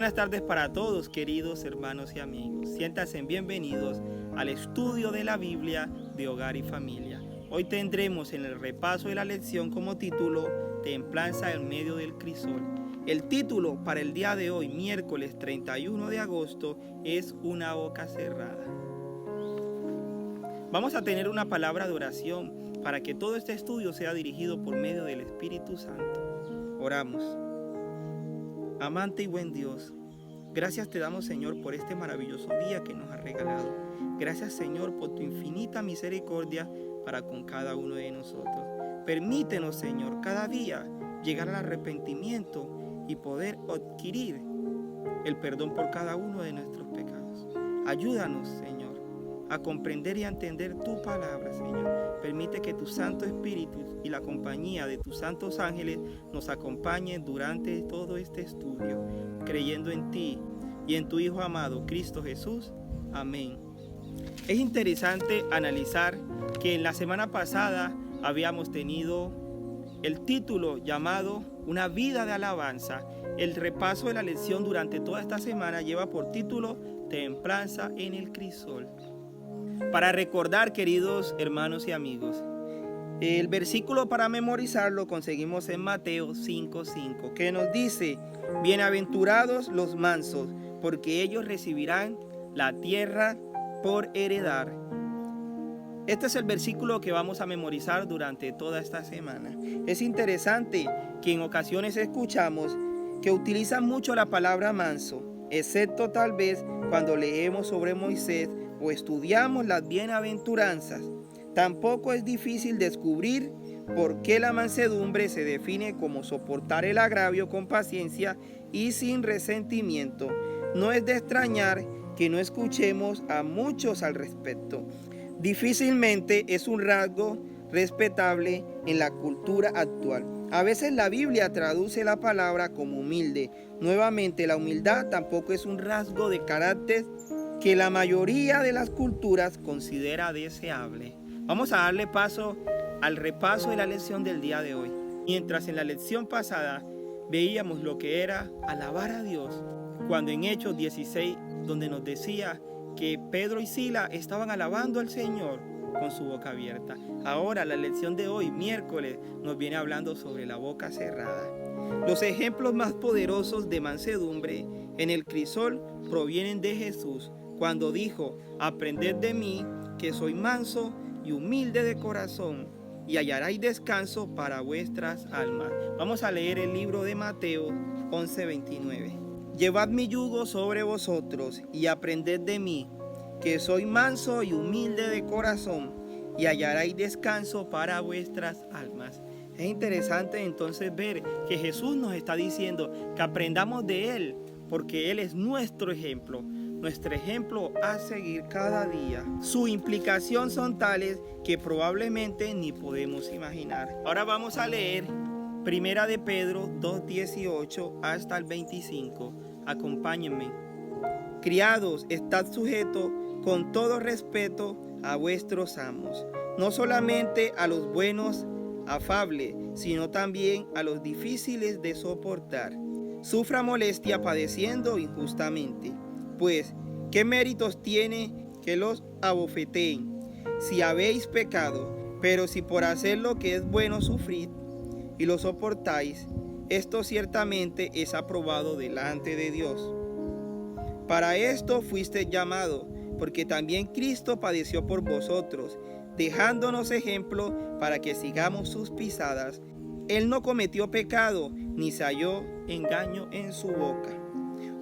Buenas tardes para todos, queridos hermanos y amigos. Siéntanse bienvenidos al estudio de la Biblia de Hogar y Familia. Hoy tendremos en el repaso de la lección como título Templanza en medio del crisol. El título para el día de hoy, miércoles 31 de agosto, es Una boca cerrada. Vamos a tener una palabra de oración para que todo este estudio sea dirigido por medio del Espíritu Santo. Oramos. Amante y buen Dios, gracias te damos, Señor, por este maravilloso día que nos has regalado. Gracias, Señor, por tu infinita misericordia para con cada uno de nosotros. Permítenos, Señor, cada día llegar al arrepentimiento y poder adquirir el perdón por cada uno de nuestros pecados. Ayúdanos, Señor, a comprender y a entender tu palabra, Señor. Permite que tu Santo Espíritu y la compañía de tus santos ángeles nos acompañen durante todo este estudio, creyendo en ti y en tu Hijo amado, Cristo Jesús. Amén. Es interesante analizar que en la semana pasada habíamos tenido el título llamado Una vida de alabanza. El repaso de la lección durante toda esta semana lleva por título Templanza en el crisol. Para recordar, queridos hermanos y amigos, el versículo para memorizarlo conseguimos en Mateo 5:5, que nos dice: bienaventurados los mansos, porque ellos recibirán la tierra por heredar. Este es el versículo que vamos a memorizar durante toda esta semana. Es interesante que en ocasiones escuchamos que utilizan mucho la palabra manso, excepto tal vez cuando leemos sobre Moisés o estudiamos las bienaventuranzas. Tampoco es difícil descubrir por qué la mansedumbre se define como soportar el agravio con paciencia y sin resentimiento. No es de extrañar que no escuchemos a muchos al respecto. Difícilmente es un rasgo respetable en la cultura actual. A veces la Biblia traduce la palabra como humilde. Nuevamente, la humildad tampoco es un rasgo de carácter que la mayoría de las culturas considera deseable. Vamos a darle paso al repaso de la lección del día de hoy. Mientras en la lección pasada veíamos lo que era alabar a Dios, cuando en Hechos 16, donde nos decía que Pedro y Sila estaban alabando al Señor con su boca abierta. Ahora la lección de hoy, miércoles, nos viene hablando sobre la boca cerrada. Los ejemplos más poderosos de mansedumbre en el crisol provienen de Jesús, cuando dijo: aprended de mí, que soy manso y humilde de corazón, y hallaréis descanso para vuestras almas. Vamos a leer el libro de Mateo 11:29. Llevad mi yugo sobre vosotros y aprended de mí, que soy manso y humilde de corazón, y hallaréis descanso para vuestras almas. Es interesante entonces ver que Jesús nos está diciendo que aprendamos de Él, porque Él es nuestro ejemplo a seguir cada día. Su implicación son tales que probablemente ni podemos imaginar. Ahora vamos a leer Primera de Pedro 2:18 hasta el 25. Acompáñenme. Criados, estad sujetos con todo respeto a vuestros amos, no solamente a los buenos, afables, sino también a los difíciles de soportar. Sufra molestia padeciendo injustamente. Pues, ¿qué méritos tiene que los abofeteen si habéis pecado? Pero si por hacer lo que es bueno sufrid y lo soportáis, esto ciertamente es aprobado delante de Dios. Para esto fuiste llamado, porque también Cristo padeció por vosotros, dejándonos ejemplo para que sigamos sus pisadas. Él no cometió pecado, ni se halló engaño en su boca.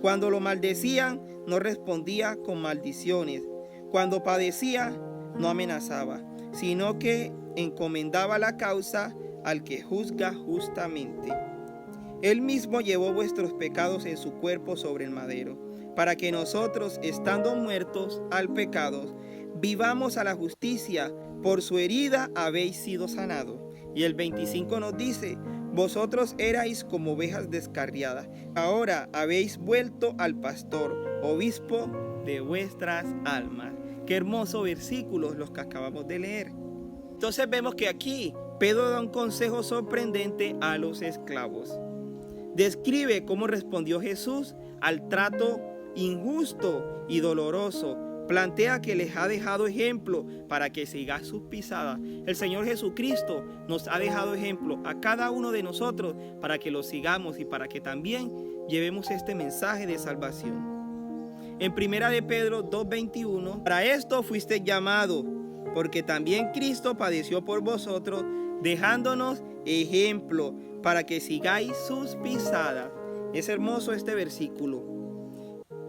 Cuando lo maldecían, no respondía con maldiciones. Cuando padecía, no amenazaba, sino que encomendaba la causa al que juzga justamente. Él mismo llevó vuestros pecados en su cuerpo sobre el madero, para que nosotros, estando muertos al pecado, vivamos a la justicia. Por su herida habéis sido sanados. Y el 25 nos dice: vosotros erais como ovejas descarriadas, ahora habéis vuelto al pastor, obispo de vuestras almas. Qué hermosos versículos los que acabamos de leer. Entonces vemos que aquí Pedro da un consejo sorprendente a los esclavos. Describe cómo respondió Jesús al trato injusto y doloroso. Plantea que les ha dejado ejemplo para que siga sus pisadas. El Señor Jesucristo nos ha dejado ejemplo a cada uno de nosotros para que lo sigamos y para que también llevemos este mensaje de salvación. En 1 de Pedro 2:21, para esto fuiste llamado, porque también Cristo padeció por vosotros, dejándonos ejemplo para que sigáis sus pisadas. Es hermoso este versículo.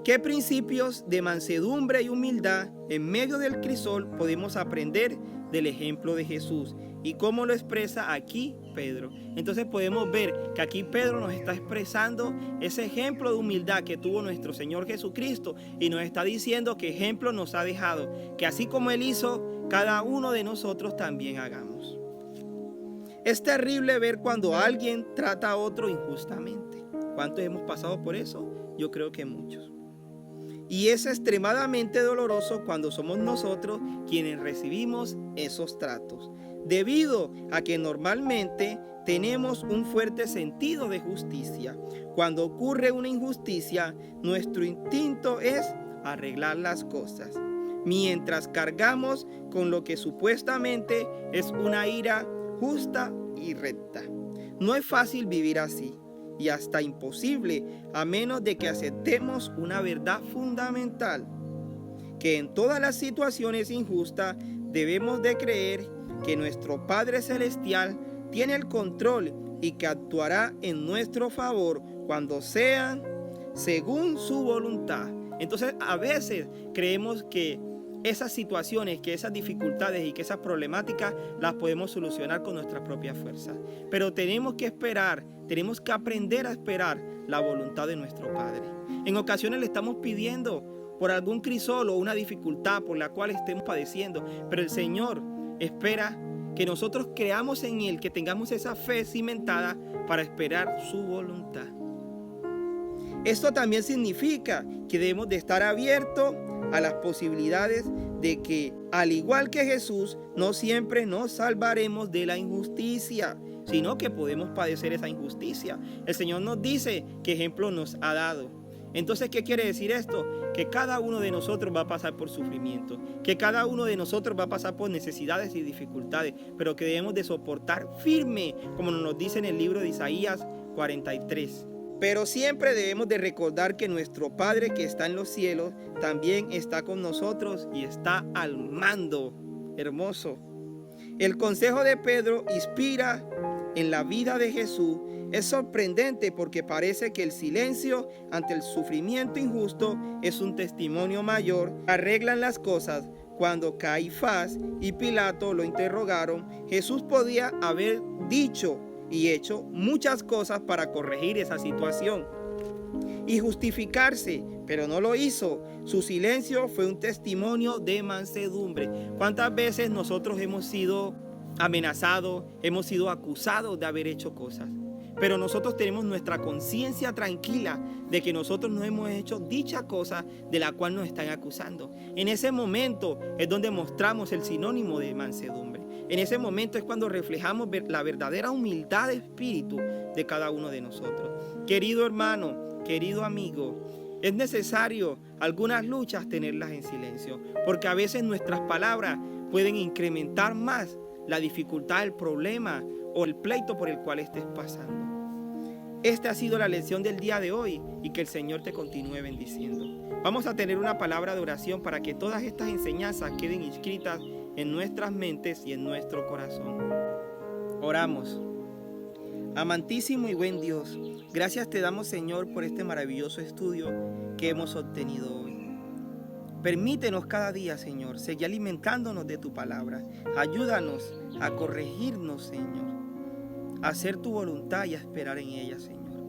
¿Qué principios de mansedumbre y humildad en medio del crisol podemos aprender del ejemplo de Jesús? ¿Y cómo lo expresa aquí Pedro? Entonces podemos ver que aquí Pedro nos está expresando ese ejemplo de humildad que tuvo nuestro Señor Jesucristo y nos está diciendo que ejemplo nos ha dejado, que así como Él hizo, cada uno de nosotros también hagamos. Es terrible ver cuando alguien trata a otro injustamente. ¿Cuántos hemos pasado por eso? Yo creo que muchos. Y es extremadamente doloroso cuando somos nosotros quienes recibimos esos tratos, debido a que normalmente tenemos un fuerte sentido de justicia. Cuando ocurre una injusticia, nuestro instinto es arreglar las cosas, mientras cargamos con lo que supuestamente es una ira justa y recta. No es fácil vivir así, y hasta imposible, a menos de que aceptemos una verdad fundamental, que en todas las situaciones injustas debemos de creer que nuestro Padre Celestial tiene el control y que actuará en nuestro favor cuando sean según su voluntad. Entonces a veces creemos que esas situaciones, que esas dificultades y que esas problemáticas las podemos solucionar con nuestra propia fuerza. Pero tenemos que esperar, tenemos que aprender a esperar la voluntad de nuestro Padre. En ocasiones le estamos pidiendo por algún crisol o una dificultad por la cual estemos padeciendo, pero el Señor espera que nosotros creamos en Él, que tengamos esa fe cimentada para esperar su voluntad. Esto también significa que debemos de estar abiertos a las posibilidades de que, al igual que Jesús, no siempre nos salvaremos de la injusticia, sino que podemos padecer esa injusticia. El Señor nos dice qué ejemplo nos ha dado. Entonces, ¿qué quiere decir esto? Que cada uno de nosotros va a pasar por sufrimiento, que cada uno de nosotros va a pasar por necesidades y dificultades, pero que debemos de soportar firme, como nos dice en el libro de Isaías 43. Pero siempre debemos de recordar que nuestro Padre que está en los cielos también está con nosotros y está al mando. Hermoso. El consejo de Pedro inspira en la vida de Jesús. Es sorprendente porque parece que el silencio ante el sufrimiento injusto es un testimonio mayor. Arreglan las cosas. Cuando Caifás y Pilato lo interrogaron, Jesús podía haber dicho y hecho muchas cosas para corregir esa situación y justificarse, pero no lo hizo. Su silencio fue un testimonio de mansedumbre. ¿Cuántas veces nosotros hemos sido amenazados, hemos sido acusados de haber hecho cosas? Pero nosotros tenemos nuestra conciencia tranquila de que nosotros no hemos hecho dicha cosa de la cual nos están acusando. En ese momento es donde mostramos el sinónimo de mansedumbre. En ese momento es cuando reflejamos la verdadera humildad de espíritu de cada uno de nosotros. Querido hermano, querido amigo, es necesario algunas luchas tenerlas en silencio, porque a veces nuestras palabras pueden incrementar más la dificultad, el problema o el pleito por el cual estés pasando. Esta ha sido la lección del día de hoy y que el Señor te continúe bendiciendo. Vamos a tener una palabra de oración para que todas estas enseñanzas queden inscritas en nuestras mentes y en nuestro corazón. Oramos. Amantísimo y buen Dios, gracias te damos, Señor, por este maravilloso estudio que hemos obtenido hoy. Permítenos cada día, Señor, seguir alimentándonos de tu palabra. Ayúdanos a corregirnos, Señor, a hacer tu voluntad y a esperar en ella, Señor.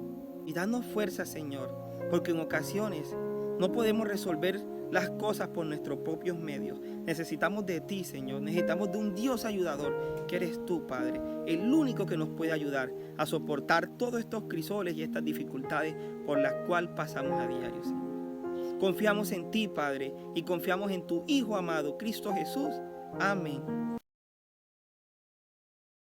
Y danos fuerza, Señor, porque en ocasiones no podemos resolver las cosas por nuestros propios medios. Necesitamos de ti, Señor. Necesitamos de un Dios ayudador, que eres tú, Padre, el único que nos puede ayudar a soportar todos estos crisoles y estas dificultades por las cuales pasamos a diario, Señor. Confiamos en ti, Padre, y confiamos en tu Hijo amado, Cristo Jesús. Amén.